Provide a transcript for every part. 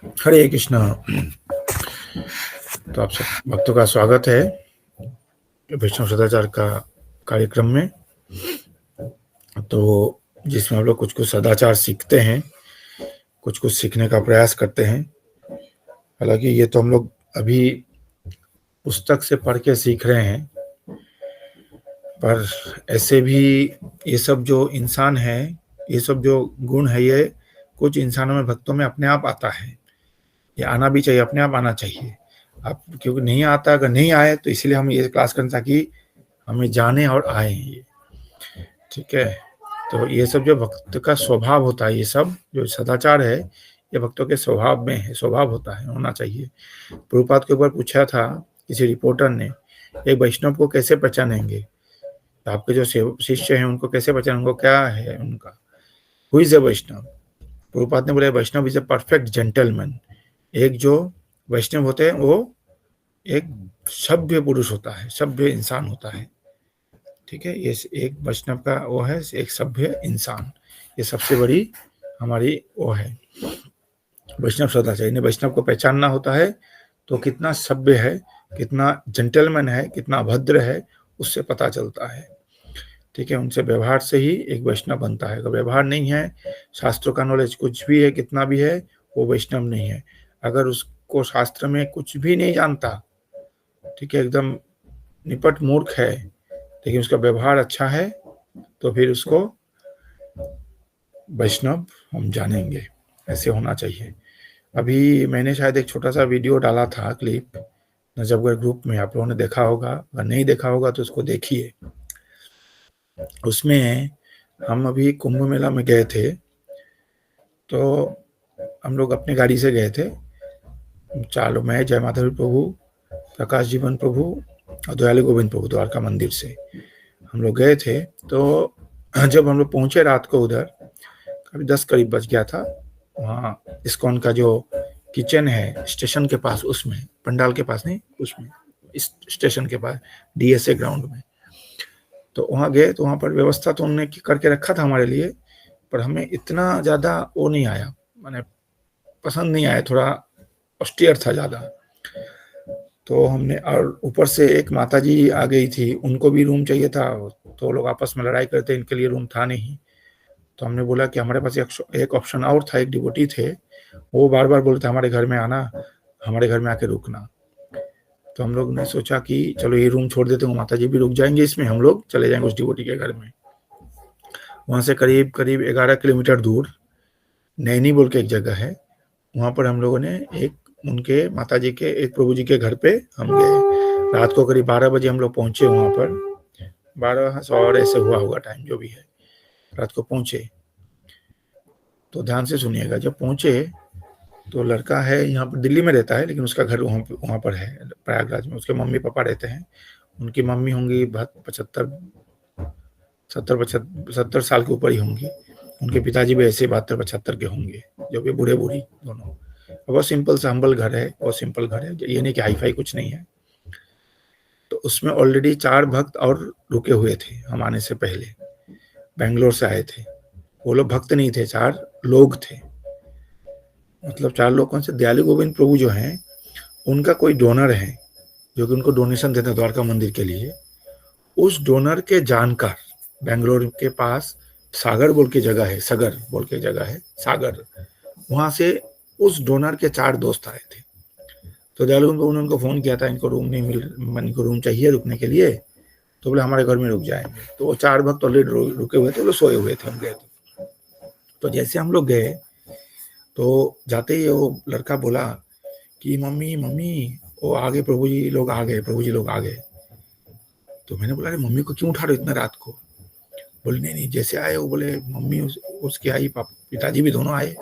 हरे कृष्णा। तो आप सब भक्तों का स्वागत है वैष्णव सदाचार का कार्यक्रम में। तो जिसमें हम लोग कुछ कुछ सदाचार सीखते हैं, कुछ कुछ सीखने का प्रयास करते हैं। हालांकि ये तो हम लोग अभी पुस्तक से पढ़ के सीख रहे हैं, पर ऐसे भी ये सब जो इंसान है, ये सब जो गुण है, ये कुछ इंसानों में, भक्तों में अपने आप आता है। ये आना भी चाहिए, अपने आप आना चाहिए। आप क्योंकि नहीं आता, अगर नहीं आए तो इसलिए हम ये क्लास करें ताकि हमें जाने और आए ये। ठीक है। तो ये सब जो भक्त का स्वभाव होता है, ये सब जो सदाचार है, ये भक्तों के स्वभाव में है, स्वभाव होता है, होना चाहिए। प्रभुपाद के ऊपर पूछा था किसी रिपोर्टर ने, एक वैष्णव को कैसे पहचानेंगे, तो आपके जो शिष्य हैं उनको कैसे पहचानेंगे, उनको क्या है उनका, हु इज ए वैष्णव। प्रभुपाद ने बोला वैष्णव इज ए परफेक्ट जेंटलमैन। एक जो वैष्णव होते हैं वो एक सभ्य पुरुष होता है, सभ्य इंसान होता है। ठीक है, ये एक वैष्णव का वो है, एक सभ्य इंसान। ये सबसे बड़ी हमारी वो है वैष्णव सदाचार। इन्हें वैष्णव को पहचानना होता है तो कितना सभ्य है, कितना जेंटलमैन है, कितना अभद्र है, उससे पता चलता है। ठीक है, उनसे व्यवहार से ही एक वैष्णव बनता है। अगर व्यवहार नहीं है, शास्त्रों का नॉलेज कुछ भी है, कितना भी है, वो वैष्णव नहीं है। अगर उसको शास्त्र में कुछ भी नहीं जानता, ठीक है, एकदम निपट मूर्ख है, लेकिन उसका व्यवहार अच्छा है, तो फिर उसको वैष्णव हम जानेंगे। ऐसे होना चाहिए। अभी मैंने शायद एक छोटा सा वीडियो डाला था, क्लिप, नजफगढ़ ग्रुप में, आप लोगों ने देखा होगा। अगर नहीं देखा होगा तो उसको देखिए। उसमें हम अभी कुंभ मेला में गए थे, तो हम लोग अपनी गाड़ी से गए थे। चारों, मैं, जय माधव प्रभु, प्रकाश जीवन प्रभु और दयालु गोविंद प्रभु, द्वारका मंदिर से हम लोग गए थे। तो जब हम लोग पहुंचे रात को उधर, कभी 10 करीब बज गया था। वहाँ इस्कॉन का जो किचन है स्टेशन के पास, उसमें, पंडाल के पास नहीं, उसमें, इस स्टेशन के पास, डीएसए ग्राउंड में। तो वहाँ गए तो वहाँ पर व्यवस्था तो उन्होंने करके रखा था हमारे लिए, पर हमें इतना ज़्यादा वो नहीं आया, मैंने पसंद नहीं आया, थोड़ा ऑस्टियर था ज़्यादा। तो हमने, और ऊपर से एक माता जी आ गई थी, उनको भी रूम चाहिए था, तो लोग आपस में लड़ाई करते, इनके लिए रूम था नहीं। तो हमने बोला कि हमारे पास एक ऑप्शन और था, एक डिवोटी थे, वो बार बार बोलते हमारे घर में आना, हमारे घर में आके रुकना। तो हम लोग ने सोचा कि चलो ये रूम छोड़ देते हैं, माता जी भी रुक जाएंगे इसमें, हम लोग चले जाएंगे उस डिवोटी के घर में। वहाँ से करीब करीब 11 किलोमीटर दूर नैनी बोल के एक जगह है, वहाँ पर हम लोगों ने एक उनके माता जी के, एक प्रभु जी के घर पे हम गए। रात को करीब 12 बजे हम लोग पहुंचे वहाँ पर, 12 और ऐसे हुआ होगा टाइम, जो भी है। रात को पहुंचे तो ध्यान से सुनिएगा, जब पहुंचे तो लड़का है, यहाँ पर दिल्ली में रहता है, लेकिन उसका घर वहाँ पर है प्रयागराज में। उसके मम्मी पापा रहते हैं। उनकी मम्मी होंगी 70 साल के ऊपर ही होंगी। उनके पिताजी भी ऐसे 72-75 के होंगे, जो भी बूढ़े बूढ़ी दोनों। बहुत सिंपल सा हम्बल घर है, बहुत सिंपल घर है, ये नहीं कि हाई फाई कुछ नहीं है। तो उसमें ऑलरेडी 4 भक्त और रुके हुए थे हम आने से पहले, बेंगलोर से आए थे। वो लोग भक्त नहीं थे, 4 लोग थे। मतलब 4 लोग कौन से, दयालु गोविंद प्रभु जो हैं, उनका कोई डोनर है जो कि उनको डोनेशन देते हैं द्वारका मंदिर के लिए। उस डोनर के जानकार, बेंगलोर के पास सागर बोल के जगह है, सगर बोल के जगह है, सागर, वहां से उस डोनर के 4 दोस्त आए थे। तो दयालु उन्होंने उनको फोन किया था, इनको रूम नहीं मिल, इनको रूम चाहिए रुकने के लिए। तो बोले हमारे घर में रुक जाएंगे। तो वो 4 भक्त ऑलरेडी रुके हुए थे, वो सोए हुए थे, हम गए थे। तो जैसे हम लोग गए तो जाते ही वो लड़का बोला कि मम्मी मम्मी, वो आ गए, प्रभु जी लोग आ गए, प्रभु जी लोग आ गए। तो मैंने बोला अरे मम्मी को क्यों उठा रहे हो इतना रात को। बोले नहीं नहीं, जैसे आए वो बोले मम्मी उसकी आई, पिताजी भी दोनों आए।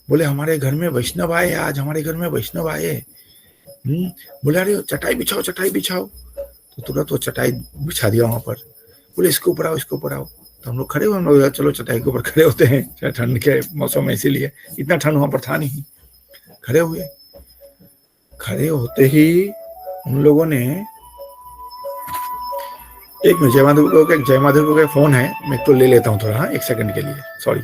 बोले हमारे घर में वैष्णव आए आज, हमारे घर में वैष्णव आए। बोले अरे चटाई बिछाओ, चटाई बिछाओ। तो तुरंत वो चटाई बिछा दिया वहां पर। बोले इसके ऊपर आओ, इसके ऊपर आओ। तो हम लोग खड़े हुए, हम लोग चलो चटाई के ऊपर खड़े होते हैं, ठंड के मौसम में, इसीलिए इतना ठंड वहां पर था नहीं। खड़े हुए, खड़े होते ही उन लोगों ने, एक मिनट, जय माधव का फोन है, मैं तो ले लेता हूँ थोड़ा, हाँ, 1 सेकंड के लिए, सॉरी।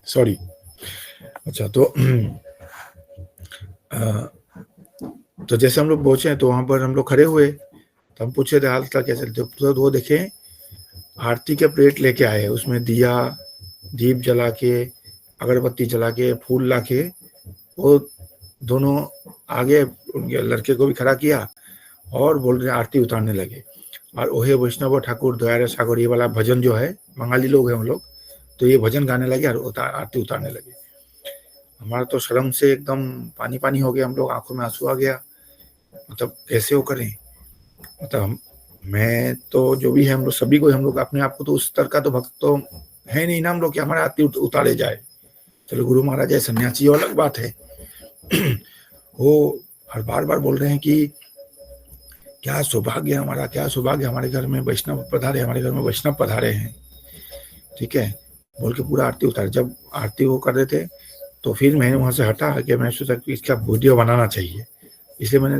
सॉरी। अच्छा, तो जैसे हम लोग पहुंचे तो वहां पर हम लोग खड़े हुए, तो हम पूछे थे हाल क्या चलते, तो वो देखे आरती के प्लेट लेके आए, उसमें दिया दीप जला के, अगरबत्ती जला के, फूल ला के, वो दोनों आगे उनके लड़के को भी खड़ा किया और बोल रहे आरती उतारने लगे। और ओहे वैष्णव ठाकुर दयारे सागर ये वाला भजन जो है, बंगाली लोग हैं हम लोग, तो ये भजन गाने लगे और आरती उतारने लगे। हमारा तो शर्म से एकदम पानी पानी हो गया, हम लोग आंखों में आंसू आ गया। मतलब कैसे वो करें, मतलब मैं तो जो भी है हम लोग सभी को, हम लोग अपने आप को तो उस स्तर का तो भक्त तो है नहीं ना हम लोग कि हमारे आरती उतारे जाए। चलो गुरु महाराज है, सन्यासी अलग बात है। वो हर बार बार बोल रहे हैं कि क्या सौभाग्य हमारा, क्या सौभाग्य हमारे घर में वैष्णव पधारे, हमारे घर में वैष्णव पधारे हैं। ठीक है, बोल के पूरा आरती उतार। जब आरती वो कर रहे थे तो फिर मैंने वहां से हटा कि मैं सोचा कि इसका वीडियो बनाना चाहिए, इसलिए मैंने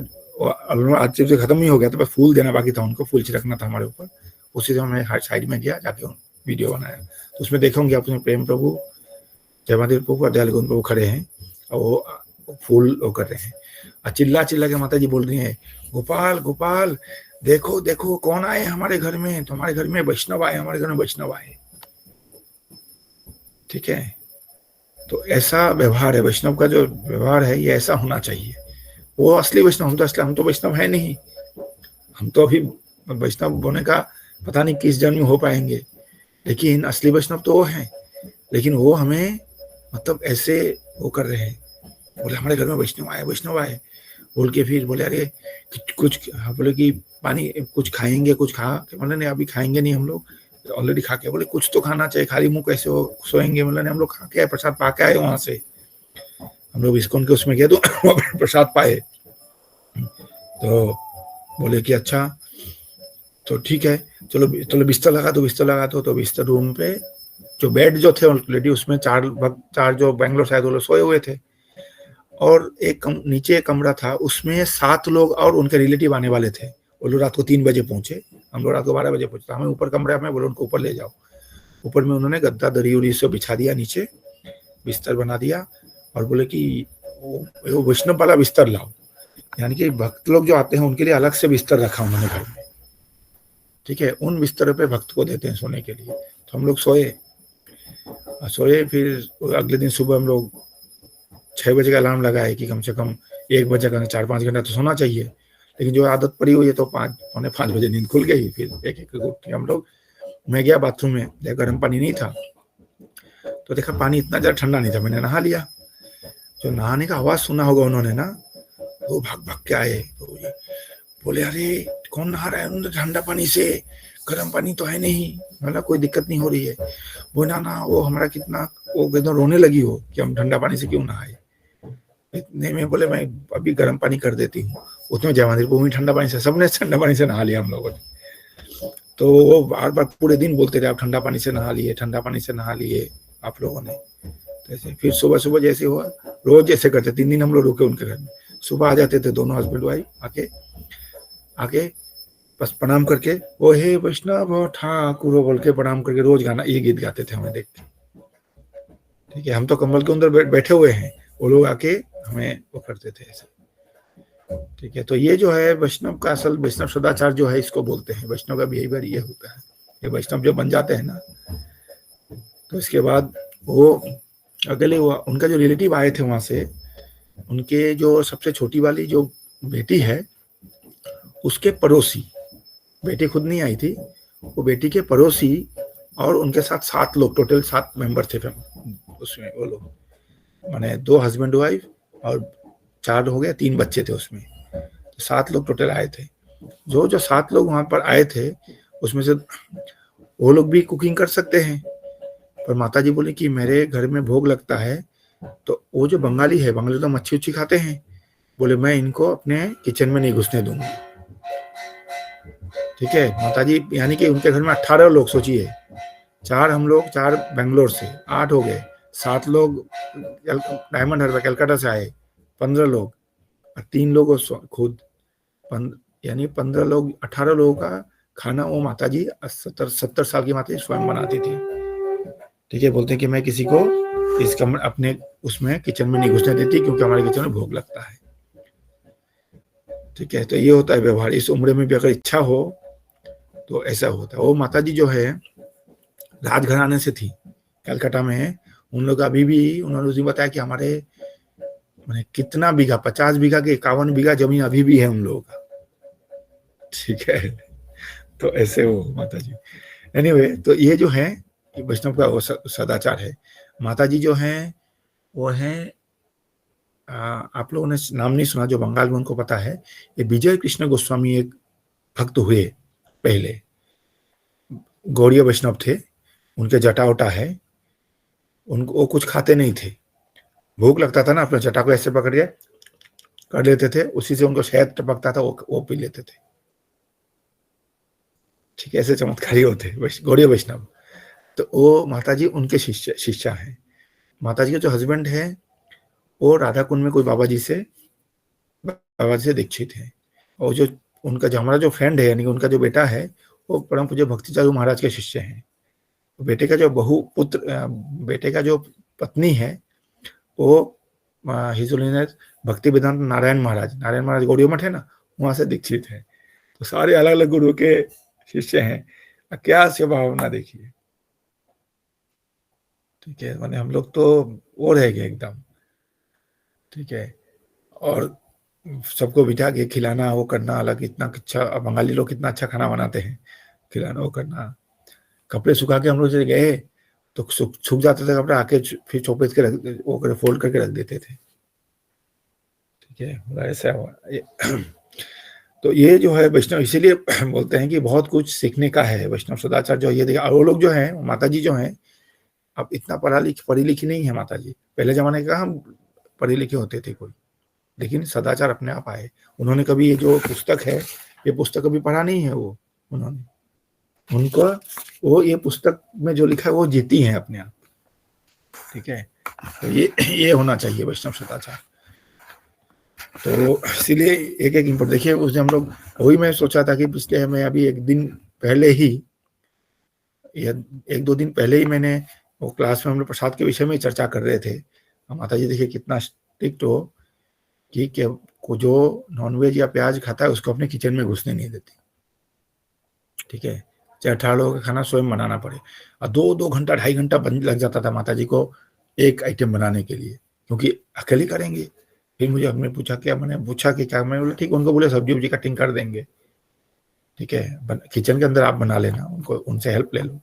आज से खत्म ही हो गया था, बस फूल देना बाकी था, उनको फूल छिड़कना था हमारे ऊपर। उसी समय मैं हर साइड में गया, जाके वीडियो बनाया। तो उसमें देखोगे आप, प्रेम प्रभु, जयमादेव प्रभु और दयाल गोविंद प्रभु खड़े हैं और वो फूल वो कर रहे हैं। और चिल्ला चिल्ला के माता जी बोल रही है, गोपाल गोपाल देखो देखो कौन आए हमारे घर में, तो हमारे घर में वैष्णव आए, हमारे घर में वैष्णव आए। ठीक है, तो ऐसा व्यवहार है वैष्णव का, जो व्यवहार है ये ऐसा होना चाहिए। वो असली वैष्णव, हम तो वैष्णव है नहीं, हम तो अभी वैष्णव होने का पता नहीं किस जन्म में हो पाएंगे, लेकिन असली वैष्णव तो वो है। लेकिन वो हमें मतलब ऐसे वो कर रहे हैं, बोले हमारे घर में वैष्णव आए, वैष्णव आए बोल के, फिर बोले अरे कुछ बोले कि पानी कुछ खाएंगे, कुछ खा, बोले नहीं अभी खाएंगे नहीं हम लोग, ऑलरेडी खा के। बोले कुछ तो खाना चाहिए, खाली मुंह कैसे हो सोएंगे, बोले हम लोग खा के आए, प्रसाद पा के आए वहां से, हम लोग इस्कॉन के उसमें गए तो प्रसाद पाए। तो बोले कि अच्छा तो ठीक है, चलो चलो बिस्तर लगा दो, बिस्तर लगा दो। तो बिस्तर रूम पे जो बेड जो थे ऑलरेडी उसमें चार जो बैंगलोर शायद वो लोग सोए हुए थे, और नीचे एक कमरा था, उसमें 7 लोग और उनके रिलेटिव आने वाले थे। वो लोग रात को 3 बजे पहुंचे, हम लोग रात को 12 बजे पहुंचे। हमें ऊपर कमरा में बोले उनको ऊपर ले जाओ। ऊपर में उन्होंने गद्दा दरी उरी से बिछा दिया, नीचे बिस्तर बना दिया और बोले कि वो वैष्णव वाला बिस्तर लाओ, यानी कि भक्त लोग जो आते हैं उनके लिए अलग से बिस्तर रखा उन्होंने घर में। ठीक है, उन बिस्तरों पे भक्त को देते हैं सोने के लिए। तो हम लोग सोए, फिर अगले दिन सुबह हम लोग 6 बजे का अलार्म लगाए कि कम से कम 1 बजे का 4-5 घंटा तो सोना चाहिए। लेकिन जो आदत पड़ी हुई है तो 5-5:45 बजे नींद खुल गई। फिर एक उठ हम लोग, मैं गया बाथरूम में, गर्म पानी नहीं था, तो देखा पानी इतना ज्यादा ठंडा नहीं था, मैंने नहा लिया। जो नहाने का आवाज सुना होगा उन्होंने ना, वो भाग भाग के आए, तो बोले अरे कौन नहा रहा है ठंडा पानी से, गर्म पानी तो है नहीं, मतलब कोई दिक्कत नहीं हो रही है। वो ना वो हमारा कितना वो एकदम रोने लगी हो कि हम ठंडा पानी से क्यों नहाए। इतने में बोले मैं अभी गर्म पानी कर देती हूँ। उसमें जयमादेव को ठंडा पानी से, सबने ठंडा पानी से नहा लिया हम लोगों ने। तो वो बार बार पूरे दिन बोलते रहे आप ठंडा पानी से नहा लिए, ठंडा पानी से नहा लिए आप लोगों ने। तो फिर सुबह सुबह जैसे हुआ, रोज जैसे करते, 3 दिन हम लोग रुके उनके घर में। सुबह आ जाते थे दोनों हस्बैंड वाइफ, आके बस प्रणाम करके, वो हे वैष्णव ठाकुर बोल के प्रणाम करके रोज गाना ये गीत गाते थे हमें देख के। ठीक है, हम तो कंबल के अंदर बैठे हुए हैं, वो लोग आके हमें वो करते थे ऐसे। ठीक है, तो ये जो है वैष्णव का असल वैष्णव सदाचार जो है इसको बोलते हैं। वैष्णव का बिहेवियर ये होता है। ये वैष्णव जो बन जाते हैं ना, तो इसके बाद वो अगले उनका जो रिलेटिव आए थे वहां से, उनके जो सबसे छोटी वाली जो बेटी है उसके पड़ोसी, बेटी खुद नहीं आई थी, वो बेटी के पड़ोसी और उनके साथ 7 लोग, टोटल 7 मेंबर थे उसमें। वो लोग माने 2 हस्बैंड वाइफ और 4 हो गए, 3 बच्चे थे उसमें, तो 7 लोग टोटल आए थे। जो 7 लोग वहां पर आए थे उसमें से वो लोग भी कुकिंग कर सकते हैं, पर माता जी बोले कि मेरे घर में भोग लगता है, तो वो जो बंगाली है, बंगाली तो मच्छी उच्छी खाते हैं, बोले मैं इनको अपने किचन में नहीं घुसने दूंगा। ठीक है, माता जी यानी कि उनके घर में 18 लोग, सोचिए, 4 हम लोग, 4 बेंगलोर से, 8 हो गए, 7 लोग डायमंड हार्बर कलकत्ता से आए, 15 लोग, और 3 लोग खुद, यानी 15 लोग, 18 लोगों का खाना वो माता जी 70 साल की माता जी स्वयं बनाती थी। ठीक है, बोलते हैं कि मैं किसी को इस कमरे अपने उसमें किचन में नहीं घुसने देती क्योंकि हमारे किचन में भोग लगता है। ठीक है, तो ये होता है व्यवहार। इस उम्र में भी अगर इच्छा हो तो ऐसा होता है। वो माता जी जो है राजघराने से थी, कलकत्ता में है। उन लोग अभी भी, उन्होंने उस दिन बताया कि हमारे मैंने कितना बीघा, 50 बीघा के 51 बीघा जमीन अभी भी है उन लोगों का। ठीक है, तो ऐसे वो माता जी। एनीवे, तो ये जो है वैष्णव का वो सदाचार है। माता जी जो हैं वो हैं, आप लोगों ने नाम नहीं सुना, जो बंगाल में उनको पता है, ये विजय कृष्ण गोस्वामी एक भक्त हुए पहले, गौड़ीय वैष्णव थे। उनके जटा वटा है, उनको वो कुछ खाते नहीं थे। भूख लगता था ना, अपने जटा को ऐसे पकड़ के कर लेते थे, उसी से उनको शहद टपकता था, वो पी लेते थे। ठीक है, ऐसे चमत्कारी होते गौड़ीय वैष्णव। तो वो माता जी उनके शिष्या हैं। माता जी के जो हस्बैंड है वो राधा कुंड में कोई बाबा जी से दीक्षित है। और जो उनका जो हमारा जो फ्रेंड है, यानी कि उनका जो बेटा है, वो परम पूज्य भक्ति चारू महाराज के शिष्य हैं। बेटे का जो बेटे का जो पत्नी है वो हिज होलीनेस भक्ति वेदांत नारायण महाराज गौड़िया मठ है ना, वहां से दीक्षित है। तो सारे अलग अलग गुरु के शिष्य हैं। क्या सेवा भावना देखिए। ठीक है, माने हम लोग तो वो रह गए एकदम। ठीक है, और सबको बिठा के खिलाना, वो करना अलग, इतना अच्छा। बंगाली लोग कितना अच्छा खाना बनाते हैं, खिलाना वो करना। कपड़े सुखा के हम लोग जैसे गए तो सूख जाते थे कपड़े, आके फिर चौपेट के रख, वो कर फोल्ड करके रख देते थे। ठीक है, ऐसा हुआ ये। तो ये जो है वैष्णव, इसीलिए बोलते हैं कि बहुत कुछ सीखने का है वैष्णव सदाचार जो ये देखा। वो लोग जो है, माता जी जो है, अब इतना पढ़ी लिखी नहीं है माता जी। पहले जमाने का हम पढ़े लिखे होते थे कोई, लेकिन सदाचार अपने आप आए। उन्होंने कभी ये जो पुस्तक है, ये पुस्तक कभी पढ़ा नहीं है वो उन्होंने, उनको वो ये पुस्तक में जो लिखा है वो जीती है अपने आप। ठीक है, तो ये होना चाहिए वैष्णव सदाचार। तो इसीलिए एक एक इम्पोर्ट देखिए, उस दिन हम लोग, वही मैं सोचा था कि पिछले में अभी एक दिन पहले ही, या एक दो दिन पहले ही मैंने वो क्लास में हम लोग प्रसाद के विषय में चर्चा कर रहे थे। माता जी देखिए कितना स्ट्रिक्ट हो कि को जो नॉनवेज या प्याज खाता है उसको अपने किचन में घुसने नहीं देती। ठीक है, चाहे 18 लोगों का खाना स्वयं बनाना पड़े। और 2-2 घंटा 2.5 घंटा बन लग जाता था माता जी को एक आइटम बनाने के लिए, क्योंकि अकेले करेंगे। फिर मुझे हमने पूछा क्या, मैंने पूछा कि क्या, मैं बोला ठीक, उनको बोले सब्जी वब्जी कटिंग कर देंगे। ठीक है, किचन के अंदर आप बना लेना, उनको उनसे हेल्प ले लो।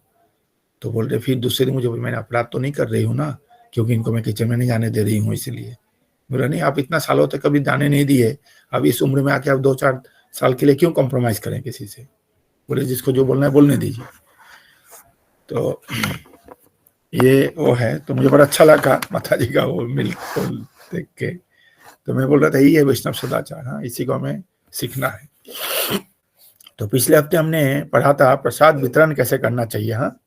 तो बोल रहे, फिर दूसरे दिन मुझे, मैंने अपराध तो नहीं कर रही हूँ ना, क्योंकि इनको मैं किचन में नहीं जाने दे रही हूँ इसलिए। बोला नहीं, आप इतना सालों तक कभी जाने नहीं दिए, अब इस उम्र में आके आप 2-4 साल के लिए क्यों कॉम्प्रोमाइज करें किसी से। बोले जिसको जो बोलना है बोलने दीजिए। तो ये वो है, तो मुझे बड़ा अच्छा लगा माता जी का वो मिल को देख के। तो मैं बोल रहा था यही है वैष्णव सदाचार। हाँ, इसी को हमें सीखना है। तो पिछले हफ्ते हमने पढ़ा था प्रसाद वितरण कैसे करना चाहिए। हाँ,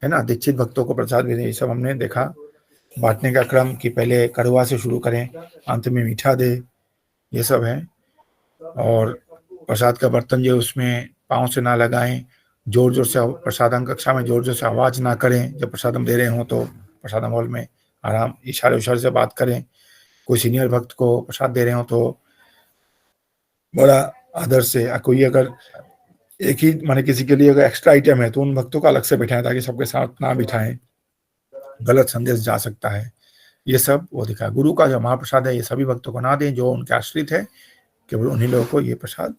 है ना, दीक्षित भक्तों को प्रसाद वितरण, ये सब हमने देखा। बांटने का क्रम कि पहले कड़वा से शुरू करें, अंत में मीठा दे, ये सब है। और प्रसाद का बर्तन जो उसमें पाँव से ना लगाएं, जोर जोर से प्रसादम कक्षा में जोर जोर से आवाज ना करें। जब प्रसादम दे रहे हो तो प्रसादम हॉल में आराम इशारे उशारे से बात करें। कोई सीनियर भक्त को प्रसाद दे रहे हो तो बड़ा आदर से, कोई अगर एक ही माने किसी के लिए अगर एक्स्ट्रा आइटम है तो उन भक्तों को अलग से बिठाएं, ताकि सबके साथ ना बिठाएं, गलत संदेश जा सकता है। ये सब वो दिखा। गुरु का जो महाप्रसाद है ये सभी भक्तों को ना दें, जो उनके आश्रित है, केवल उन्हीं लोगों को ये प्रसाद,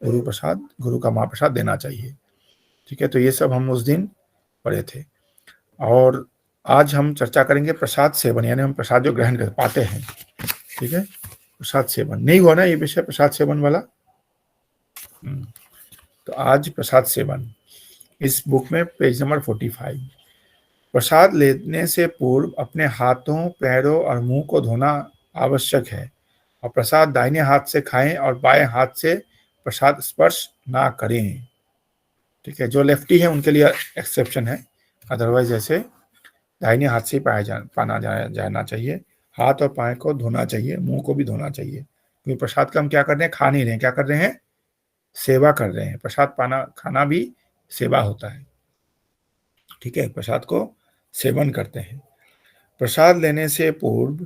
गुरु का महाप्रसाद देना चाहिए। ठीक है, तो ये सब हम उस दिन पढ़े थे। और आज हम चर्चा करेंगे प्रसाद सेवन, यानी हम प्रसाद जो ग्रहण कर पाते हैं। ठीक है, प्रसाद सेवन नहीं हुआ ना ये विषय, प्रसाद सेवन वाला। तो आज प्रसाद सेवन, इस बुक में पेज नंबर 45। प्रसाद लेने से पूर्व अपने हाथों, पैरों और मुंह को धोना आवश्यक है, और प्रसाद दाहिने हाथ से खाएं और बाएं हाथ से प्रसाद स्पर्श ना करें। ठीक है, जो लेफ्टी है उनके लिए एक्सेप्शन है, अदरवाइज ऐसे दाहिने हाथ से पाना जाना चाहिए। हाथ और पाए को धोना चाहिए, मुंह को भी धोना चाहिए, क्योंकि प्रसाद का हम क्या कर रहे हैं, खा नहीं रहे हैं, क्या कर रहे हैं, सेवा कर रहे हैं। प्रसाद खाना भी सेवा होता है। ठीक है, प्रसाद को सेवन करते हैं। प्रसाद लेने से पूर्व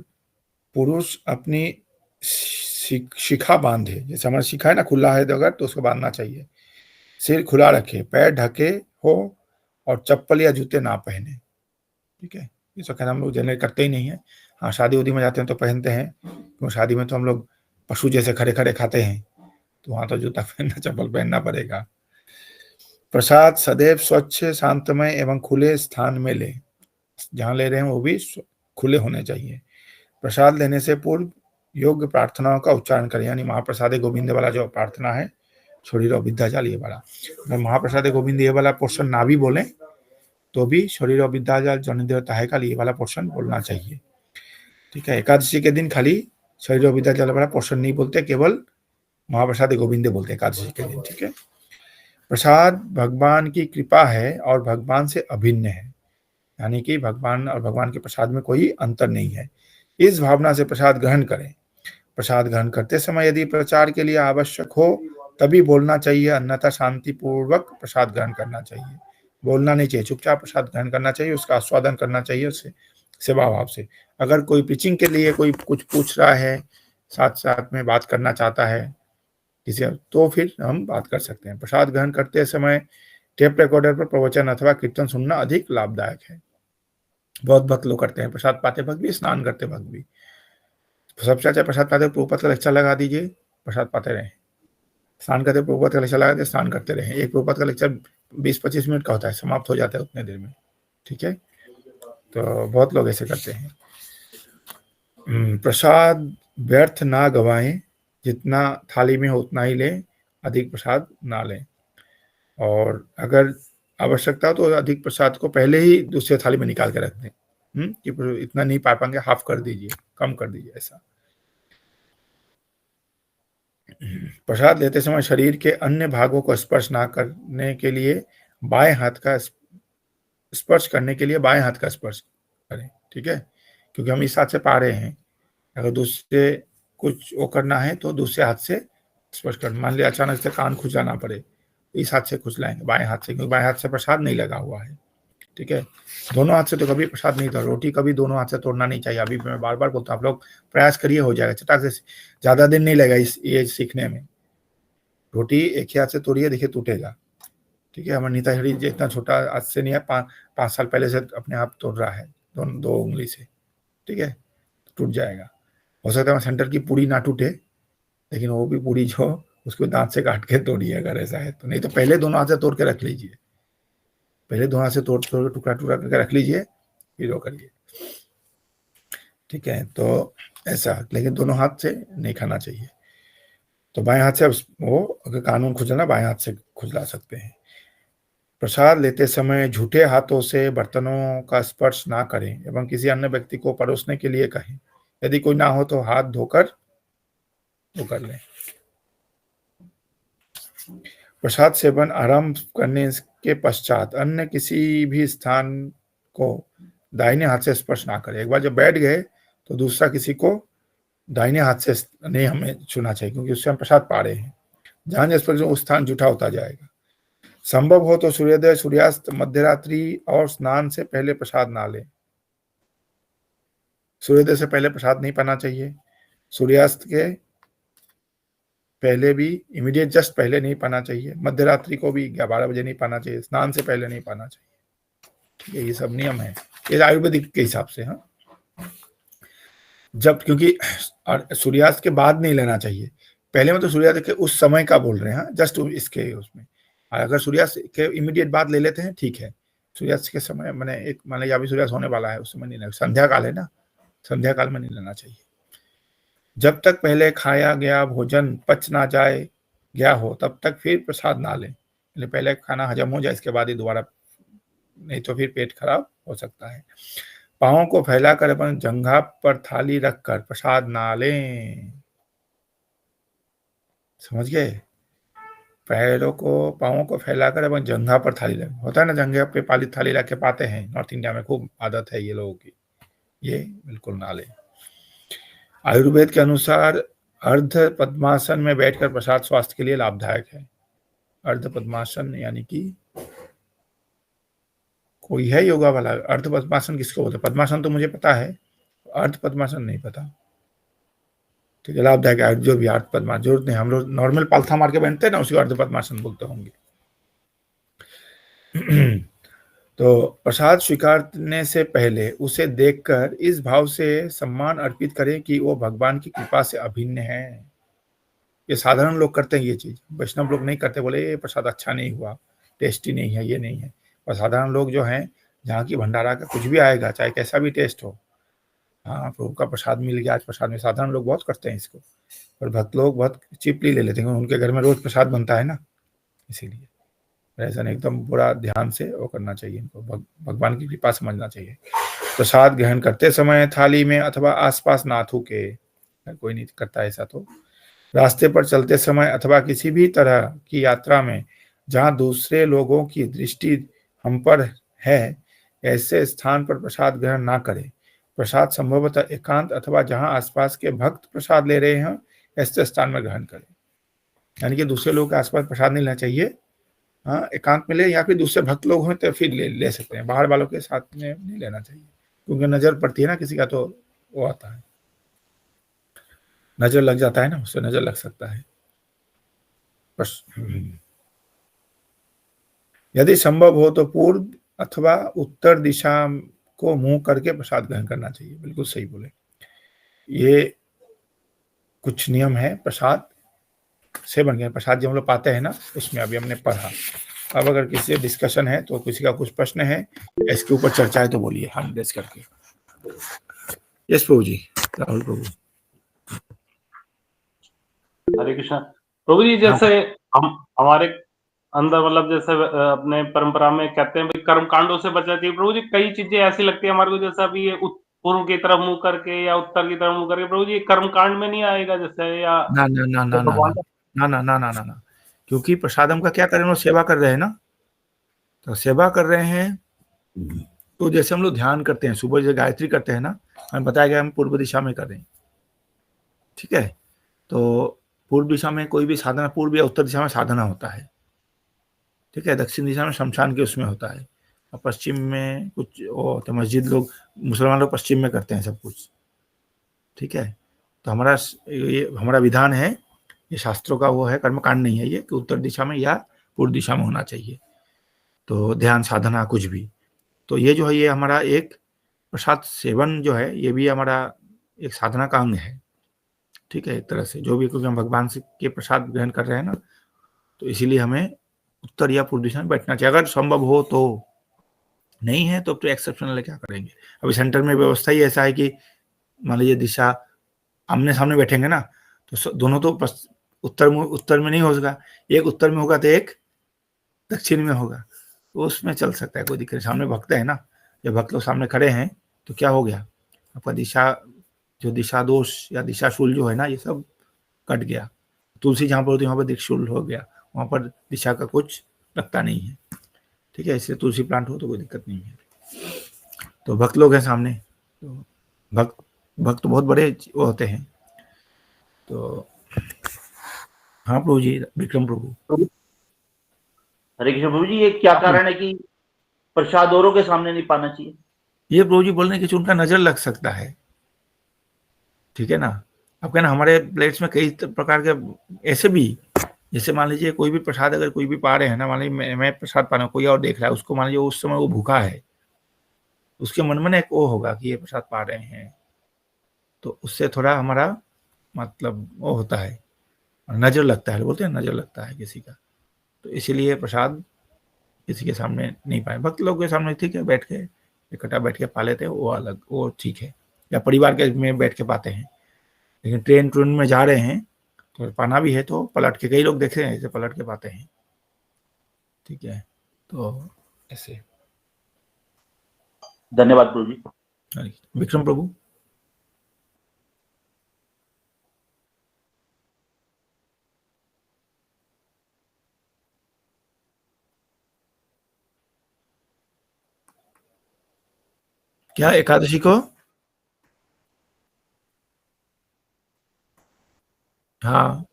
पुरुष अपनी शिखा बांधे, जैसे हमारा शिखा है ना, खुला है अगर तो उसको बांधना चाहिए। सिर खुला रखे, पैर ढके हो और चप्पल या जूते ना पहने। ठीक है, ये सब हम लोग जनरली करते ही नहीं है। हाँ, शादी उदी में जाते हैं तो पहनते हैं, क्योंकि शादी में तो हम लोग पशु जैसे खड़े खड़े खाते हैं, तो वहां तो जूता पहनना, चप्पल पहनना पड़ेगा। प्रसाद सदैव स्वच्छ, शांतमय एवं खुले स्थान में ले। जहां ले रहे हैं वो भी खुले होने चाहिए। प्रसाद लेने से पूर्व योग्य प्रार्थनाओं का उच्चारण करें, यानी महाप्रसादे गोविंद वाला जो प्रार्थना है, शरीर विद्याजाल ये वाला, अगर महाप्रसादे गोविंद ये वाला पोर्शन ना भी बोले तो भी शरीर विद्याजाल जनिदेवता है काल ये वाला पोर्शन बोलना चाहिए। ठीक है, एकादशी के दिन खाली शरीर विद्याजाल वाला पोर्शन नहीं बोलते, केवल महाप्रसादे गोविंदे बोलते एकादशी के दिन। ठीक है, प्रसाद भगवान की कृपा है और भगवान से अभिन्न है, यानी कि भगवान और भगवान के प्रसाद में कोई अंतर नहीं है। इस भावना से प्रसाद ग्रहण करें। प्रसाद ग्रहण करते समय यदि प्रचार के लिए आवश्यक हो तभी बोलना चाहिए, अन्यथा शांतिपूर्वक प्रसाद ग्रहण करना चाहिए। बोलना नहीं चाहिए, चुपचाप प्रसाद ग्रहण करना चाहिए, उसका आस्वादन करना चाहिए, उससे सेवा भाव से। अगर कोई पिचिंग के लिए कोई कुछ पूछ रहा है, साथ साथ में बात करना चाहता है किसी, तो फिर हम बात कर सकते हैं। प्रसाद ग्रहण करते समय टेप रिकॉर्डर पर प्रवचन अथवा कीर्तन सुनना अधिक लाभदायक है। बहुत भक्त लोग करते हैं, प्रसाद पाते वक्त भी, स्नान करते वक्त भी। सबसे अच्छा प्रसाद पाते प्रभुपद का लेक्चर लगा दीजिए, प्रसाद पाते रहें। स्नान करते प्रभुपद का लेक्चर लगा दे, स्नान करते रहें। एक प्रभुपद का लेक्चर 20-25 मिनट का होता है, समाप्त हो जाता है उतने देर में। ठीक है, तो बहुत लोग ऐसे करते हैं। प्रसाद व्यर्थ ना गवाएं, जितना थाली में हो उतना ही लें, अधिक प्रसाद ना लें। और अगर आवश्यकता हो तो अधिक प्रसाद को पहले ही दूसरे थाली में निकाल के रख दें, कि इतना नहीं पा पाएंगे, हाफ कर दीजिए, कम कर दीजिए ऐसा। प्रसाद लेते समय शरीर के अन्य भागों को स्पर्श ना करने के लिए बाएं हाथ का स्पर्श करने के लिए बाएं हाथ का स्पर्श करें। ठीक है, क्योंकि हम इस हाथ से पा रहे हैं, अगर दूसरे कुछ वो करना है तो दूसरे हाथ से स्पर्श कर। मान लिया अचानक से कान खुजाना पड़े, इस हाथ से खुजलाएंगे, बाएं हाथ से, क्योंकि बाएं हाथ से प्रसाद नहीं लगा हुआ है। ठीक है, दोनों हाथ से तो कभी प्रसाद नहीं तोड़ा, रोटी कभी दोनों हाथ से तोड़ना नहीं चाहिए। अभी मैं बार बार बोलता हूँ, आप लोग प्रयास करिए, हो जाएगा चटाक से। ज्यादा दिन नहीं लगेगा ये सीखने में। रोटी एक ही हाथ से तोड़िए, देखिए टूटेगा। ठीक है, हमारे नीता हरी इतना छोटा आज से नहीं है, 5 साल पहले से अपने आप तोड़ रहा है, दो उंगली से। ठीक है, टूट जाएगा। हो सकता है सेंटर की पूरी ना टूटे, लेकिन वो भी पूरी जो उसको दांत से काट के तोड़िए अगर ऐसा है तो। नहीं तो पहले दोनों हाथ से तोड़ के रख लीजिए, पहले दोनों हाथ से तोड़ के टुकड़ा टुकड़ा करके रख लीजिए, फिर वो करिए। ठीक है, तो ऐसा, लेकिन दोनों हाथ से नहीं खाना चाहिए। तो बाएं हाथ से वो अगर कानून खुजलना, बाएं हाथ से खुजला सकते हैं। प्रसाद लेते समय झूठे हाथों से बर्तनों का स्पर्श ना करें एवं किसी अन्य व्यक्ति को परोसने के लिए कहें। यदि कोई ना हो तो हाथ धोकर वो कर लें। प्रसाद सेवन आराम करने के पश्चात अन्य किसी भी स्थान को दाहिने हाथ से स्पर्श ना करें। एक बार जब बैठ गए तो दूसरा किसी को दाहिने हाथ से नहीं हमें छूना चाहिए, क्योंकि उससे हम प्रसाद पा रहे हैं। जहां स्पर्श उस स्थान जूठा होता जाएगा। संभव हो तो सूर्योदय, सूर्यास्त, मध्यरात्रि और स्नान से पहले प्रसाद ना लें। सूर्योदय से पहले प्रसाद नहीं पाना चाहिए, सूर्यास्त के पहले भी इमीडिएट जस्ट पहले नहीं पाना चाहिए, मध्यरात्रि को भी 12 बजे नहीं पाना चाहिए, स्नान से पहले नहीं पाना चाहिए। ठीक है, ये सब नियम है, ये आयुर्वेदिक के हिसाब से। हाँ, जब क्योंकि सूर्यास्त के बाद नहीं लेना चाहिए, पहले में तो सूर्यास्त के उस समय का बोल रहे हैं, जस्ट इसके उसमें। अगर सूर्यास्त के इमीडिएट बाद ले लेते हैं ठीक है, सूर्यास्त के समय मैंने एक मान लिया अभी सूर्यास्त होने वाला है, उस समय नहीं लेना, संध्या काल है ना, संध्या काल में नहीं लेना चाहिए। जब तक पहले खाया गया भोजन पच ना जाए गया हो तब तक फिर प्रसाद ना लें। पहले खाना हजम हो जाए इसके बाद ही दोबारा, नहीं तो फिर पेट खराब हो सकता है। पाँव को फैलाकर अपन जंघा पर थाली रखकर प्रसाद ना लें। समझ गए? पैरों को, पाँवों को फैलाकर अपन जंघा पर थाली रख, होता है ना जंघा पे पाली थाली रख के पाते हैं, नॉर्थ इंडिया में खूब आदत है ये लोगों की, ये बिल्कुल ना लें। आयुर्वेद के अनुसार अर्ध पद्मासन में बैठकर प्रसाद स्वास्थ्य के लिए लाभदायक है। अर्ध पद्मासन यानी कि कोई है योगा वाला? अर्ध पद्मासन किसको बोलते? पद्मासन तो मुझे पता है, अर्ध पद्मासन नहीं पता। ठीक है, लाभदायक है जो भी अर्ध पद्मासन, जरूरत नहीं, हम लोग नॉर्मल पालथा मार के बैठते हैं ना, उसी को अर्ध पद्मासन बोलते होंगे। तो प्रसाद स्वीकारने से पहले उसे देखकर इस भाव से सम्मान अर्पित करें कि वो भगवान की कृपा से अभिन्न है। ये साधारण लोग करते हैं ये चीज, वैष्णव लोग नहीं करते, बोले ये प्रसाद अच्छा नहीं हुआ, टेस्टी नहीं है, ये नहीं है। और साधारण लोग जो हैं, जहाँ की भंडारा का कुछ भी आएगा, चाहे कैसा भी टेस्ट हो, हाँ प्रभु का प्रसाद मिल गया आज प्रसाद में, साधारण लोग बहुत करते हैं इसको। और भक्त लोग बहुत चीपली ले लेते हैं, उनके घर में रोज प्रसाद बनता है ना, इसीलिए ऐसा नहीं, एकदम पूरा ध्यान से वो करना चाहिए, इनको भगवान की कृपा समझना चाहिए। प्रसाद ग्रहण करते समय थाली में अथवा आसपास ना थूके, कोई नहीं करता ऐसा। तो रास्ते पर चलते समय अथवा किसी भी तरह की यात्रा में जहां दूसरे लोगों की दृष्टि हम पर है, ऐसे स्थान पर प्रसाद ग्रहण ना करें। प्रसाद संभवतः एकांत अथवा जहां आसपास के भक्त प्रसाद ले रहे हैं, ऐसे स्थान में ग्रहण करें। यानी कि दूसरे लोगों के आसपास प्रसाद नहीं लेना चाहिए, हाँ एकांत में ले, या फिर दूसरे भक्त लोग हों तो फिर ले सकते हैं, बाहर वालों के साथ में नहीं लेना चाहिए, क्योंकि नजर पड़ती है ना किसी का, तो वो आता है, नजर लग जाता है ना, उससे नजर लग सकता है। यदि संभव हो तो पूर्व अथवा उत्तर दिशा को मुंह करके प्रसाद ग्रहण करना चाहिए। बिल्कुल सही बोले, ये कुछ नियम है प्रसाद सेवन के। प्रसाद जो हम लोग पाते हैं ना, उसमें अभी हमने पढ़ा। अब अगर किसी से डिस्कशन है, तो किसी का कुछ प्रश्न है, इसके ऊपर चर्चा है तो बोलिए, हम डिस्कस करके। यस प्रभु जी, राहुल प्रभु। हरे कृष्ण प्रभु जी। जैसे हम हमारे अंदर मतलब जैसे अपने परंपरा में कहते हैं भाई कर्म कांडों से बचना चाहिए प्रभु जी। कई चीजें ऐसी लगती है हमारे को, जैसे अभी ये पूर्व की तरफ मुंह करके या उत्तर की तरफ मुंह करके, प्रभु जी कर्म कांड में नहीं आएगा जैसे? या ना ना ना ना ना ना ना ना ना ना ना, क्योंकि प्रसादम का क्या कर रहे हैं, सेवा कर रहे हैं ना, तो सेवा कर रहे हैं। तो जैसे हम लोग ध्यान करते हैं, सुबह जैसे गायत्री करते हैं ना, हमें बताया गया हम पूर्व दिशा में कर रहे हैं, ठीक है। तो पूर्व दिशा में कोई भी साधना, पूर्व या उत्तर दिशा में साधना होता है, ठीक है। दक्षिण दिशा में शमशान के उसमें होता है, और पश्चिम में कुछ वो होता है, मस्जिद लोग, मुसलमान लोग पश्चिम में करते हैं सब कुछ, ठीक है। तो हमारा विधान है, ये शास्त्रों का वो है, कर्मकांड नहीं है ये, कि उत्तर दिशा में या पूर्व दिशा में होना चाहिए। तो ध्यान साधना कुछ भी, तो ये जो है, ये हमारा एक प्रसाद सेवन जो है, ये भी हमारा एक साधना का अंग है, ठीक है। एक तरह से जो भी, क्योंकि हम भगवान से के प्रसाद ग्रहण कर रहे हैं ना, तो इसीलिए हमें उत्तर या पूर्व दिशा में बैठना चाहिए, अगर संभव हो तो। नहीं है तो एक्सेप्शनल है, क्या करेंगे। अभी सेंटर में व्यवस्था ही ऐसा है कि मान लीजिए दिशा आमने सामने बैठेंगे ना, तो दोनों तो उत्तर में नहीं होगा, एक उत्तर में होगा तो एक दक्षिण में होगा, तो उसमें चल सकता है, कोई दिक्कत। सामने भक्त है ना, जब भक्त लोग सामने खड़े हैं तो क्या हो गया, आपका दिशा, जो दिशा दोष या दिशाशूल जो है ना, ये सब कट गया। तुलसी जहाँ पर होती है वहाँ पर दिशाशूल हो गया, वहाँ पर दिशा का कुछ लगता नहीं है, ठीक है। इसलिए तुलसी प्लांट हो तो कोई दिक्कत नहीं है। तो भक्त लोग हैं सामने, तो भक्त बहुत बड़े वो होते हैं। तो हाँ प्रभु जी, विक्रम प्रभु। हरे कृष्ण प्रभु जी, ये क्या कारण है कि प्रसाद औरों के सामने नहीं पाना चाहिए? ये प्रभु जी बोलने की उनका नजर लग सकता है, ठीक है ना। अब क्या ना, हमारे प्लेट्स में कई प्रकार के ऐसे भी, जैसे मान लीजिए कोई भी प्रसाद अगर कोई भी पा रहे हैं ना, मान लीजिए मैं प्रसाद पा रहा हूँ, कोई और देख रहा है, उसको मान लीजिए उस समय वो भूखा है, उसके मन में ना एक वो होगा कि ये प्रसाद पा रहे हैं, तो उससे थोड़ा हमारा मतलब वो होता है, नजर लगता है, बोलते हैं नजर लगता है किसी का। तो इसीलिए प्रसाद किसी के सामने नहीं पाए, भक्त लोग के सामने ठीक है, बैठ के इकट्ठा बैठ के पा लेते हैं, वो अलग, वो ठीक है, या परिवार के में बैठ के पाते हैं। लेकिन ट्रेन में जा रहे हैं तो पाना भी है तो पलट के, कई लोग देखे हैं ऐसे पलट के पाते हैं, ठीक है। तो ऐसे। धन्यवाद प्रभु जी। विक्रम प्रभु। क्या एकादशी को? हाँ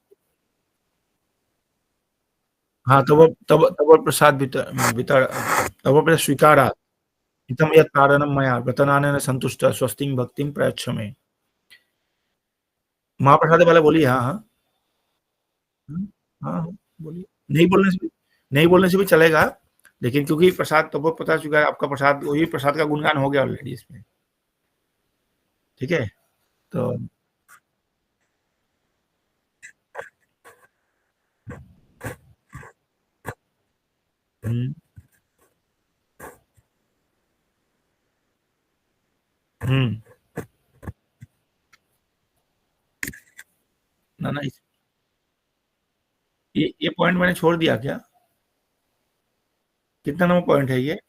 हाँ, तब प्रसाद वितर तब प्रसाद स्वीकारा। इतम यत् तारणम मया व्रतनानेन संतुष्ट स्वस्तिं भक्तिं प्रयच्छ मे। महाप्रसाद वाला बोलिए। हाँ हाँ हाँ हाँ, बोलिए। नहीं बोलने से भी चलेगा, लेकिन क्योंकि प्रसाद तो बहुत पता चुका है आपका, प्रसाद वही प्रसाद का गुणगान हो गया ऑलरेडी इसमें। ठीक है, तो हम्म हम्म ना ना, ये पॉइंट मैंने छोड़ दिया क्या? कितना नंबर पॉइंट है ये?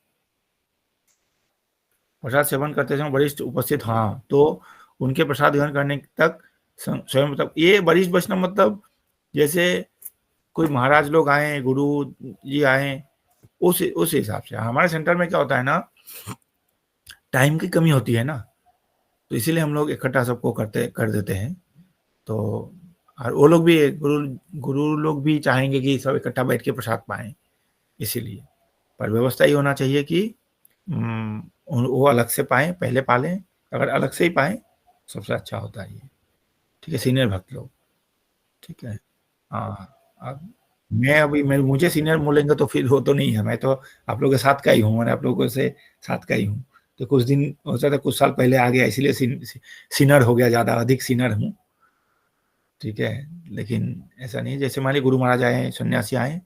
प्रसाद सेवन करते समय वरिष्ठ उपस्थित, हाँ, तो उनके प्रसाद ग्रहण करने तक स्वयं, मतलब ये वरिष्ठ वैष्णव मतलब जैसे कोई महाराज लोग आए, गुरु जी आए, उस हिसाब से। हमारे सेंटर में क्या होता है ना, टाइम की कमी होती है ना, तो इसीलिए हम लोग इकट्ठा सबको कर देते हैं। तो और वो लोग भी, गुरु गुरु लोग भी चाहेंगे कि सब इकट्ठा बैठ के प्रसाद पाएं, इसीलिए। पर व्यवस्था ये होना चाहिए कि वो अलग से पाएं, पहले पा लें, अगर अलग से ही पाएं सबसे अच्छा होता है ये। ठीक है, सीनियर भक्त लोग। ठीक है, हाँ। अब मैं मुझे सीनियर बोलेंगे तो फिर वो तो नहीं है, मैं तो आप लोगों के साथ का ही हूँ, मैंने आप लोगों से साथ का ही हूँ। तो कुछ दिन हो सकता है कुछ साल पहले आ गया, इसलिए सीनियर हो गया, ज़्यादा अधिक सीनियर हूँ। ठीक है, लेकिन ऐसा नहीं है। जैसे मान लीजिए गुरु महाराज आए, सन्यासी आए,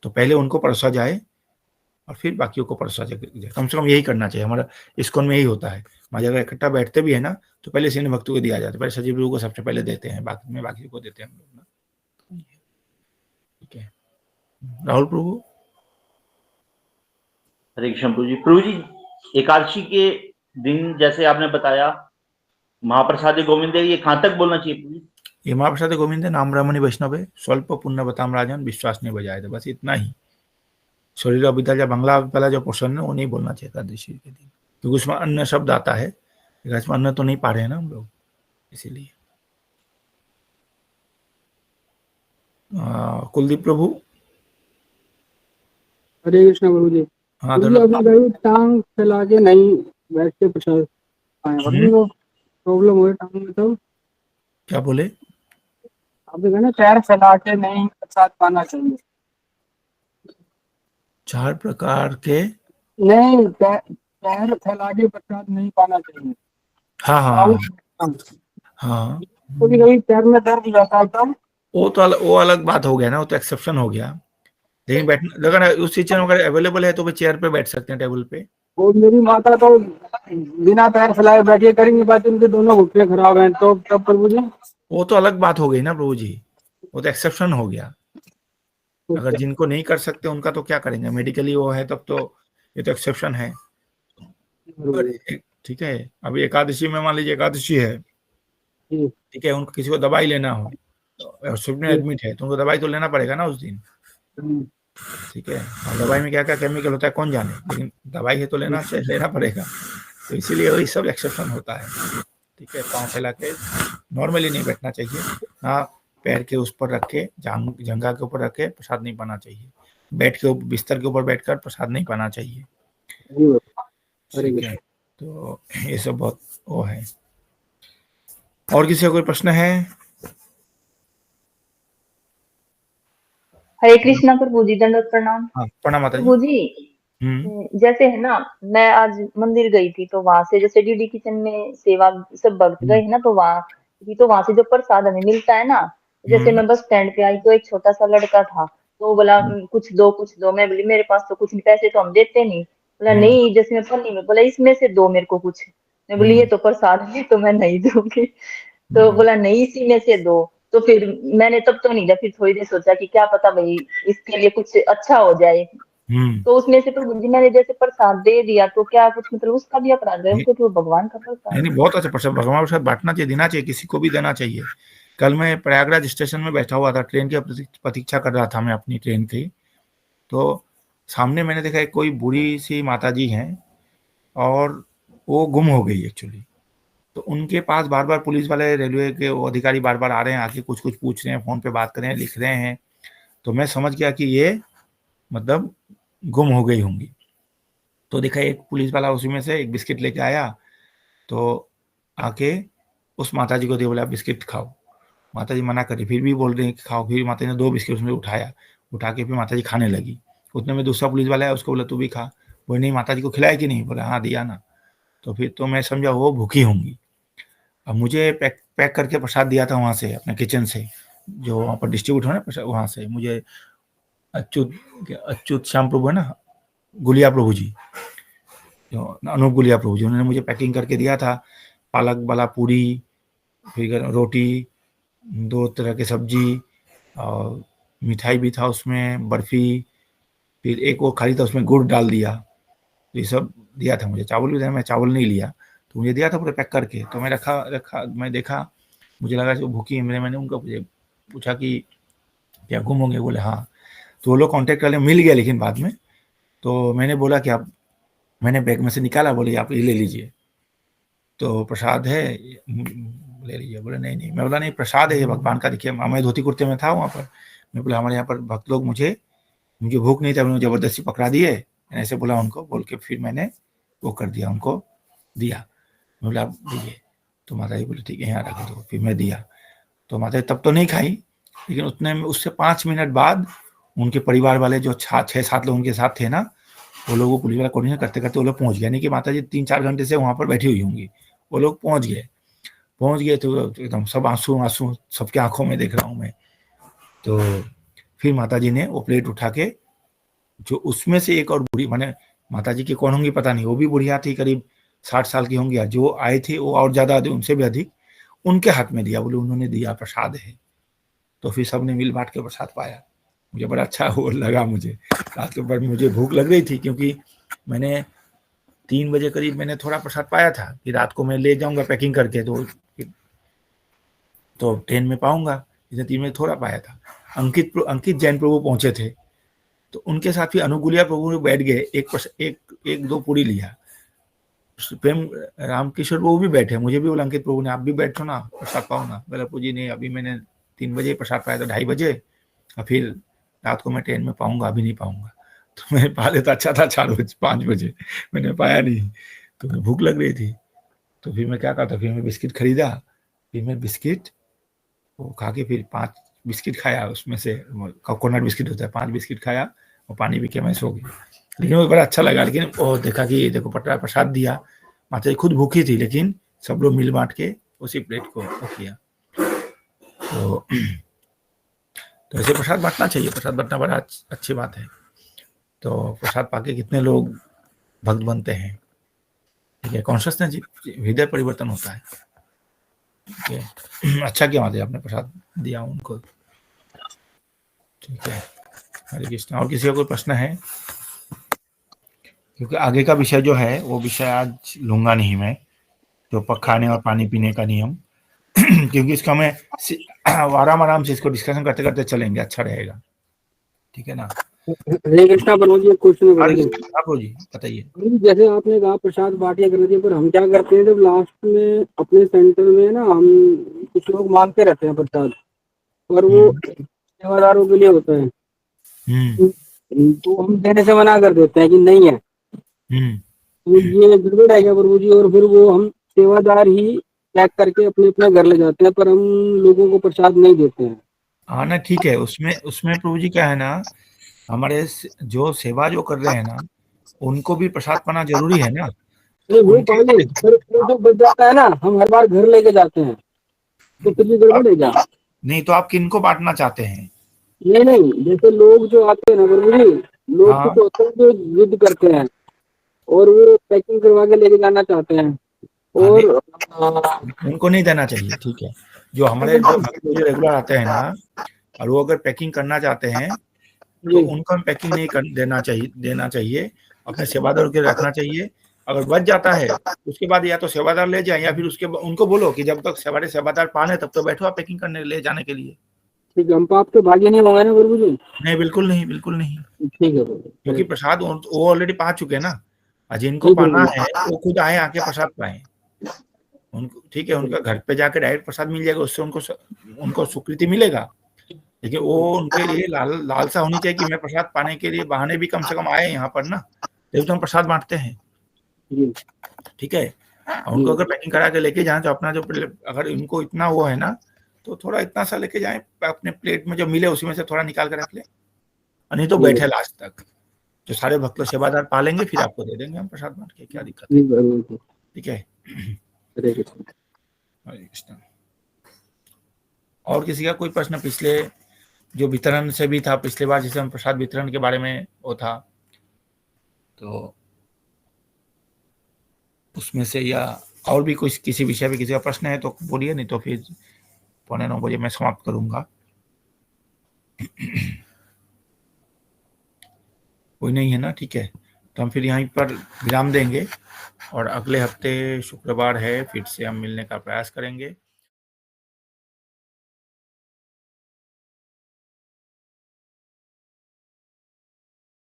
तो पहले उनको परोसा जाए और फिर बाकियों को परोसा जाए। कम से कम यही करना चाहिए, हमारा इस्कॉन में यही होता है। हमारे अगर इकट्ठा बैठते भी है ना, तो पहले सीनियर भक्तों को दिया जाता है, पहले सचिव गुरु को सबसे पहले देते हैं, बाद में बाकी को देते हैं हम लोग ना। ठीक है, राहुल प्रभु। हरे कृष्ण प्रभु जी। प्रभु जी, एकादशी के दिन जैसे आपने बताया महाप्रसाद गोविंद ये कहाँ तक बोलना चाहिए प्रभु जी? ये महाप्रसाद गोविंद नाम ब्राह्मणी वैष्णव है, स्वल्प पुण्य बताम राजन, विश्वास नहीं बजाए थे, बस इतना ही। शरीर अभिता जो बांग्ला वाला जो पोर्शन है वो नहीं बोलना चाहिए एकादशी के दिन, क्योंकि उसमें अन्य शब्द आता है, इसमें अन्न तो नहीं पा रहे हैं ना हम लोग, इसीलिए। कुलदीप प्रभु। हरे कृष्ण प्रभु जी। हाँ, प्रभु जी, धन्यवाद। अभी कभी टांग फैला के नहीं बैठ के प्रसाद पाए, वो प्रॉब्लम हो टांग में, तो क्या बोले? अभी कहना पैर फैला के नहीं प्रसाद पाना चाहिए। 4 प्रकार के। नहीं, पैर फैला के प्रसाद नहीं पाना चाहिए। हाँ हाँ हाँ, कभी कभी पैर में दर्द हो जाता है तब। वो अलग बात हो गया ना, वो तो एक्सेप्शन हो गया। लेकिन बैठना, अगर उस चीज अगर अवेलेबल है तो भी चेयर पे बैठ सकते हैं, टेबल पे। वो मेरी माता तो बिना पैर फैलाए बैठे कर ही नहीं पाती, उनके दोनों घुटने खराब हैं, तो तब प्रभु जी। वो तो अलग बात हो गई ना प्रभु जी, वो तो एक्सेप्शन हो गया। अगर जिनको नहीं कर सकते उनका तो क्या करेंगे, मेडिकली वो है तब तो, ये तो एक्सेप्शन है। ठीक है, अभी एकादशी में मान लीजिए एकादशी है, ठीक है, उनको किसी को दवाई लेना हो, हॉस्पिटल में एडमिट है, तो उनको दवाई तो लेना पड़ेगा ना उस दिन। ठीक है, और दवाई में क्या क्या केमिकल होता है कौन जाने, लेकिन दवाई है तो लेना पड़ेगा। तो इसीलिए वही सब एक्सेप्शन होता है। ठीक है, पाँव फैला के नॉर्मली नहीं बैठना चाहिए, हाँ, पैर के उस पर रख के, जंघा के ऊपर रख के प्रसाद नहीं पाना चाहिए, बैठ के बिस्तर के ऊपर बैठकर प्रसाद नहीं पाना चाहिए। ठीक है, तो ये सब बहुत वो है। और किसी का कोई प्रश्न है? हरे कृष्णा प्रभु जी, दंडवत प्रणाम। हाँ, प्रणाम माता जी। प्रभु जी, जैसे है ना, मैं आज मंदिर गई थी, तो वहां से जैसे डीडी किचन में सेवा सब भक्त गए है ना, तो वहां से जो प्रसाद हमें मिलता है ना, जैसे मैं बस स्टैंड पे आई तो एक छोटा सा लड़का था, तो बोला कुछ दो कुछ दो। मैं बोली मेरे पास तो कुछ नहीं, पैसे तो हम देते नहीं। बोला नहीं, जैसे मैं पन्नी में, बोला इसमें से दो मेरे को कुछ। मैं बोली ये तो प्रसाद है तो मैं नहीं दूंगी। तो बोला नहीं, इसी में से दो। तो फिर मैंने तब तो नहीं दिया, फिर थोड़ी देर सोचा कि क्या पता भाई इसके लिए कुछ अच्छा हो जाए। तो उसमें से प्रभु जी मैंने जैसे प्रसाद दे दिया, तो क्या कुछ मतलब उसका भी अपराध है, उसको तो भगवान का प्रसाद नहीं, बहुत अच्छा प्रसाद, भगवान प्रसाद बांटना चाहिए, देना चाहिए, किसी को भी देना चाहिए। कल मैं प्रयागराज स्टेशन में बैठा हुआ था, ट्रेन की प्रतीक्षा कर रहा था मैं अपनी ट्रेन की, तो सामने मैंने देखा एक कोई बूढ़ी सी माता जी हैं और वो गुम हो गई एक्चुअली। तो उनके पास बार बार पुलिस वाले, रेलवे के वो अधिकारी बार बार आ रहे हैं, आके कुछ कुछ पूछ रहे हैं, फोन पे बात कर रहे हैं, लिख रहे हैं। तो मैं समझ गया कि ये मतलब गुम हो गई होंगी। तो देखा एक पुलिस वाला उसी में से एक बिस्किट लेके आया, तो आके उस माता जी को दे, बोला बिस्किट खाओ। माता जी मना करी, फिर भी बोल रहे हैं कि खाओ। फिर माता जी ने 2 बिस्किट उसमें उठाया, उठा के फिर माता जी खाने लगी। उतने में दूसरा पुलिस वाला है, उसको बोला तू भी खा। बोले नहीं, माता जी को खिलाया कि नहीं? बोला हाँ दिया ना। तो फिर तो मैं समझा वो भूखी होंगी। अब मुझे पैक करके प्रसाद दिया था वहाँ से, अपने किचन से, जो वहाँ पर डिस्ट्रीब्यूट हो ना वहाँ से मुझे अच्युत श्याम प्रभु है ना, गुलिया प्रभु जी, जो अनूप गुलिया प्रभु जी, उन्होंने मुझे पैकिंग करके दिया था। पालक वाला पूरी, फिर रोटी, 2 तरह की सब्जी और मिठाई भी था उसमें, बर्फी, फिर एक वो खाली था उसमें गुड़ डाल दिया। तो ये सब दिया था मुझे। चावल भी दिया, मैं चावल नहीं लिया, तो मुझे दिया था पूरे पैक करके। तो मैं रखा मैं देखा, मुझे लगा कि वो भूखी है। मैंने उनको पूछा कि क्या गुम होंगे? बोले हाँ। तो वो लोग कांटेक्ट कर ले, मिल गया लेकिन बाद में। तो मैंने बोला कि आप, मैंने बैग में से निकाला, बोले आप ये ले लीजिए, तो प्रसाद है, ले लीजिए। बोले नहीं नहीं। मैं बोला नहीं, प्रसाद है ये भगवान का। देखिए मैं धोती कुर्ते में था वहाँ पर। मैं बोला हमारे यहाँ पर भक्त लोग, मुझे भूख नहीं था, उन्होंने जबरदस्ती पकड़ा दिए, ऐसे बोला उनको। बोल के फिर मैंने वो कर दिया, उनको दिया। मैं बोला आप दीजिए। तो माता जी बोले ठीक है यहाँ रख दो। फिर मैं दिया, तो माता जी तब तो नहीं खाई, लेकिन उतने में उससे 5 मिनट बाद उनके परिवार वाले जो 6-7 लोग उनके साथ थे ना, वो लोग, वो पुलिस वाला कोऑर्डिनेशन करते करते वो लोग पहुंच गए। यानी कि माता जी 3-4 घंटे से वहां पर बैठी हुई होंगी। वो लोग पहुंच गए तो एकदम सब आंसू सबके आंखों में देख रहा हूं मैं। तो फिर माता जी ने वो प्लेट उठा के, जो उसमें से एक और बूढ़ी, माने माता जी की कौन होंगी पता नहीं, वो भी बुढ़िया थी, करीब 60 साल की होंगी, जो आए थे वो और ज्यादा, उनसे भी अधिक, उनके हाथ में दिया। बोले उन्होंने दिया, प्रसाद है। तो फिर सबने मिल बांट के प्रसाद पाया। मुझे बड़ा अच्छा वो लगा। मुझे रात के पर मुझे भूख लग रही थी, क्योंकि मैंने 3 बजे करीब मैंने थोड़ा प्रसाद पाया था कि रात को मैं ले जाऊंगा पैकिंग करके, तो ट्रेन में पाऊंगा। इसने 3 बजे थोड़ा पाया था। अंकित जैन प्रभु पहुंचे थे, तो उनके साथ भी अनुगुलिया प्रभु बैठ गए, एक 2 पूरी लिया। प्रेम रामकिशोर प्रभु भी बैठे, मुझे भी बोला अंकित प्रभु ने आप भी बैठो ना, प्रसाद पाओ ना। बोला पूजी नहीं, अभी मैंने 3 बजे प्रसाद पाया था, 2:30 बजे, और फिर रात को मैं ट्रेन में पाऊंगा, अभी नहीं पाऊंगा। तो मैं पा लेता, अच्छा था 4 बजे 5 बजे, मैंने पाया नहीं। तो मुझे भूख लग रही थी, तो फिर मैं क्या करता, फिर मैं बिस्किट खरीदा। फिर मैं बिस्किट वो खा के फिर 5 बिस्किट खाया, उसमें से कोकोनट बिस्किट होता है, 5 बिस्किट खाया और पानी पी के मैं सो गया। लेकिन वो बड़ा अच्छा लगा। लेकिन वो देखा कि देखो प्रसाद दिया, माता जी खुद भूखी थी, लेकिन सब लोग मिल बांट के उसी प्लेट को किया। तो ऐसे प्रसाद बांटना चाहिए, प्रसाद बांटना बड़ा अच्छी बात है। तो प्रसाद पाके कितने लोग भक्त बनते हैं, ठीक है, कॉन्शियसनेस, हृदय परिवर्तन होता है। ठीक है, अच्छा किया माता जी आपने प्रसाद दिया उनको। ठीक है, हरे कृष्ण। और किसी का कोई प्रश्न है? क्योंकि आगे का विषय जो है वो विषय आज लूंगा नहीं मैं, जो खाने और पानी पीने का नियम, क्योंकि इसका मैं आराम से इसको डिस्कशन करते करते चलेंगे, अच्छा रहेगा। ठीक है ना? हरे कृष्णा प्रभु जी, क्वेश्चन आप जी बताइए। जैसे आपने कहा प्रसाद बांटिया करना चाहिए, पर हम क्या करते हैं, जब लास्ट में अपने सेंटर में ना, हम कुछ लोग मांगते रहते हैं प्रसाद, और वो सेवादारों के लिए होता है, तो हम देने से मना कर देते हैं कि नहीं है। तो ये गड़बड़ है क्या प्रभु जी? और फिर वो हम सेवादार ही पैक करके अपने अपने घर ले जाते हैं, पर हम लोगों को प्रसाद नहीं देते हैं। हाँ ना, ठीक है। उसमें प्रभु जी क्या है ना, हमारे जो सेवा जो कर रहे हैं ना, उनको भी प्रसाद पाना जरूरी है ना। नहीं वो पाएंगे, पर वो जो बच जाता है ना, हम हर बार घर लेके जाते हैं, तो फिर भी गड़बड़ है क्या? नहीं तो आप किनको बांटना चाहते हैं? नहीं, जैसे लोग जो आते हैं ना प्रभु जी, लोग हाँ। कुछ होते हैं जो जिद करते हैं और वो पैकिंग करवा के लेके जाना चाहते हैं, और उनको नहीं देना चाहिए। ठीक है, जो हमारे जो रेगुलर आते हैं ना, और वो अगर पैकिंग करना चाहते हैं तो उनको हम पैकिंग नहीं देना चाहिए, अपने सेवादार के रखना चाहिए। अगर बच जाता है उसके बाद या तो सेवादार ले जाए, या फिर उनको बोलो कि जब तक सेवादार पाने तब तो बैठो आप पैकिंग करने ले जाने के लिए। ठीक है, हम पाप के भाग्य नहीं होंगे ना प्रभु जी? नहीं, बिल्कुल नहीं, बिल्कुल नहीं। ठीक है, क्योंकि प्रसाद वो ऑलरेडी पा चुके हैं ना, जिनको पाना है वो खुद आए, आके प्रसाद पाए उनको। ठीक है, उनका घर पे जाके डायरेक्ट प्रसाद मिल जाएगा, उससे उनको स्वीकृति मिलेगा। लेकिन वो उनके लिए लालसा होनी चाहिए कि मैं प्रसाद पाने के लिए बहाने भी कम से कम आए यहाँ पर ना, जब तो हम प्रसाद बांटते हैं, जी ठीक है, और उनको अगर पैकिंग करा के लेके जाएं तो अपना जो अगर इनको इतना वो है ना तो थोड़ा इतना सा लेके जाएं, अपने प्लेट में जो मिले उसी में से थोड़ा निकाल के रख लें, और नहीं तो बैठे लास्ट तक, जो सारे भक्त सेवादार पालेंगे, फिर आपको दे देंगे हम प्रसाद बांट के, क्या दिक्कत है, जी जरूर। ठीक है। हरे कृष्ण। हरे कृष्ण। और किसी का कोई प्रश्न पिछले जो वितरण से भी था, पिछले बार जैसे हम प्रसाद वितरण के बारे में वो था, तो उसमें से या और भी कुछ किसी विषय पे किसी का प्रश्न है तो बोलिए, नहीं तो फिर 8:45 बजे मैं समाप्त करूंगा। कोई नहीं है ना, ठीक है, तो हम फिर यहीं पर विराम देंगे और अगले हफ्ते शुक्रवार है, फिर से हम मिलने का प्रयास करेंगे।